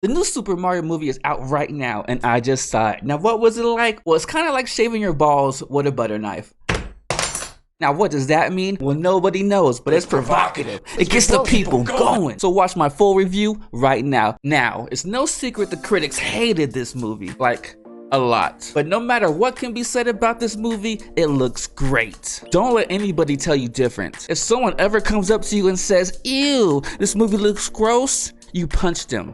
The new Super Mario movie is out right now, and I just saw it. Now, what was it like? Well, it's kind of like shaving your balls with a butter knife. Now, what does that mean? Well, nobody knows, but it's provocative. It gets the people going. So watch my full review right now. Now, it's no secret the critics hated this movie. Like, a lot. But no matter what can be said about this movie, it looks great. Don't let anybody tell you different. If someone ever comes up to you and says, "Ew, this movie looks gross," you punch them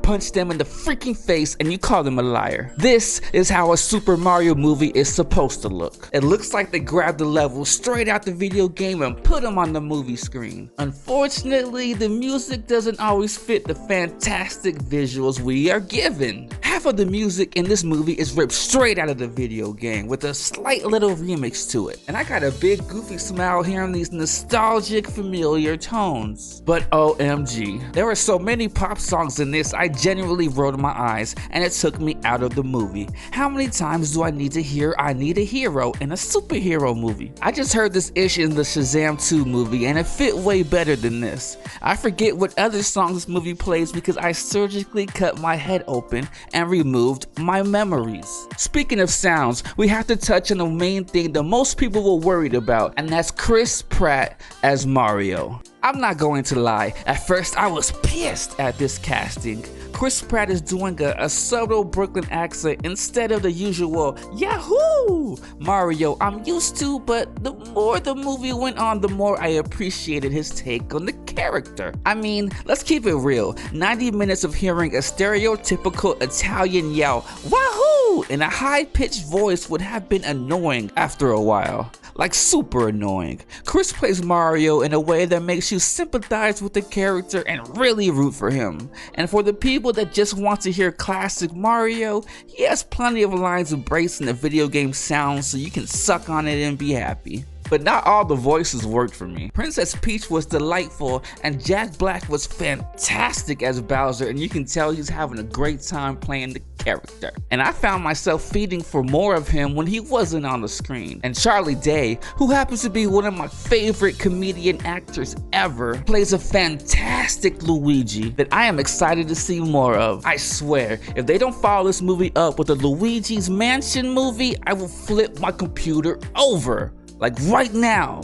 in the freaking face, and you call them a liar. This is how a Super Mario movie is supposed to look. It looks like they grabbed the levels straight out the video game and put them on the movie screen. Unfortunately, the music doesn't always fit the fantastic visuals we are given. Half of the music in this movie is ripped straight out of the video game with a slight little remix to it. And I got a big goofy smile hearing these nostalgic familiar tones. But OMG, there were so many pop songs in this, I genuinely rolled my eyes and it took me out of the movie. How many times do I need to hear "I Need a Hero" in a superhero movie? I just heard this ish in the Shazam 2 movie and it fit way better than this. I forget what other songs this movie plays because I surgically cut my head open and removed my memories. Speaking of sounds, we have to touch on the main thing that most people were worried about, and that's Chris Pratt as Mario. I'm not going to lie, at first I was pissed at this casting. Chris Pratt is doing a subtle Brooklyn accent instead of the usual "Yahoo!" Mario I'm used to, but the more the movie went on, the more I appreciated his take on the character. I mean, let's keep it real. 90 minutes of hearing a stereotypical Italian yell "Wahoo!" in a high-pitched voice would have been annoying after a while. Like super annoying. Chris plays Mario in a way that makes you sympathize with the character and really root for him. And for the people that just want to hear classic Mario, he has plenty of lines embracing the video game sound so you can suck on it and be happy. But not all the voices worked for me. Princess Peach was delightful, and Jack Black was fantastic as Bowser, and you can tell he's having a great time playing the character. And I found myself feeding for more of him when he wasn't on the screen. And Charlie Day, who happens to be one of my favorite comedian actors ever, plays a fantastic Luigi that I am excited to see more of. I swear, if they don't follow this movie up with a Luigi's Mansion movie, I will flip my computer over. Like right now.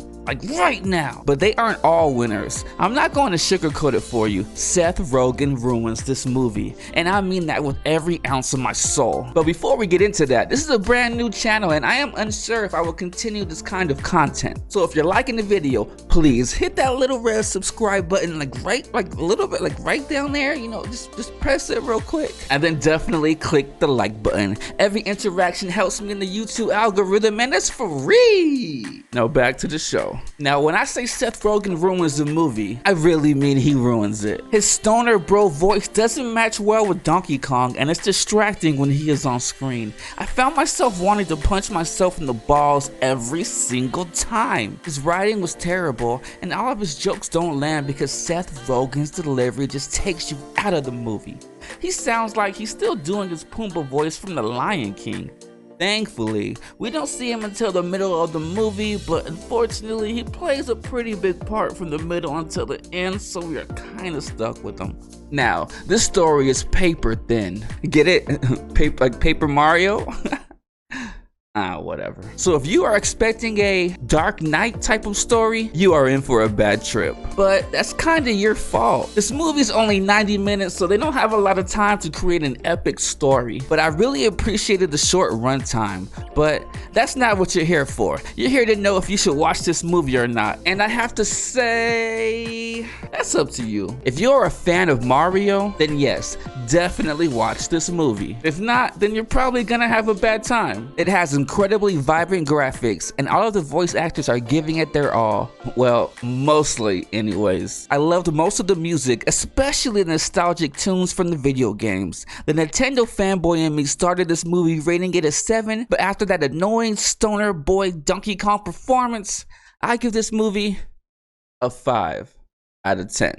But they aren't all winners. I'm not going to sugarcoat it for you. Seth Rogen ruins this movie, and I mean that with every ounce of my soul. But before we get into that, this is a brand new channel and I am unsure if I will continue this kind of content. So if you're liking the video, please hit that little red subscribe button right down there, you know, just press it real quick. And then definitely click the like button. Every interaction helps me in the YouTube algorithm and it's free. Now back to the show. Now, when I say Seth Rogen ruins the movie, I really mean he ruins it. His stoner bro voice doesn't match well with Donkey Kong, and it's distracting when he is on screen. I found myself wanting to punch myself in the balls every single time. His writing was terrible, and all of his jokes don't land because Seth Rogen's delivery just takes you out of the movie. He sounds like he's still doing his Pumbaa voice from The Lion King. Thankfully, we don't see him until the middle of the movie, but unfortunately, he plays a pretty big part from the middle until the end, so we are kinda stuck with him. Now, this story is paper thin. Get it? Like Paper Mario? Whatever. So if you are expecting a Dark Knight type of story, you are in for a bad trip. But that's kinda your fault. This movie's only 90 minutes, so they don't have a lot of time to create an epic story. But I really appreciated the short runtime. But that's not what you're here for. You're here to know if you should watch this movie or not. And I have to say, that's up to you. If you're a fan of Mario, then yes, definitely watch this movie. If not, then you're probably gonna have a bad time. It has incredibly vibrant graphics, and all of the voice actors are giving it their all. Well, mostly anyways. I loved most of the music, especially the nostalgic tunes from the video games. The Nintendo fanboy in me started this movie rating it a 7, but after that annoying stoner boy Donkey Kong performance, I give this movie a 5 out of 10.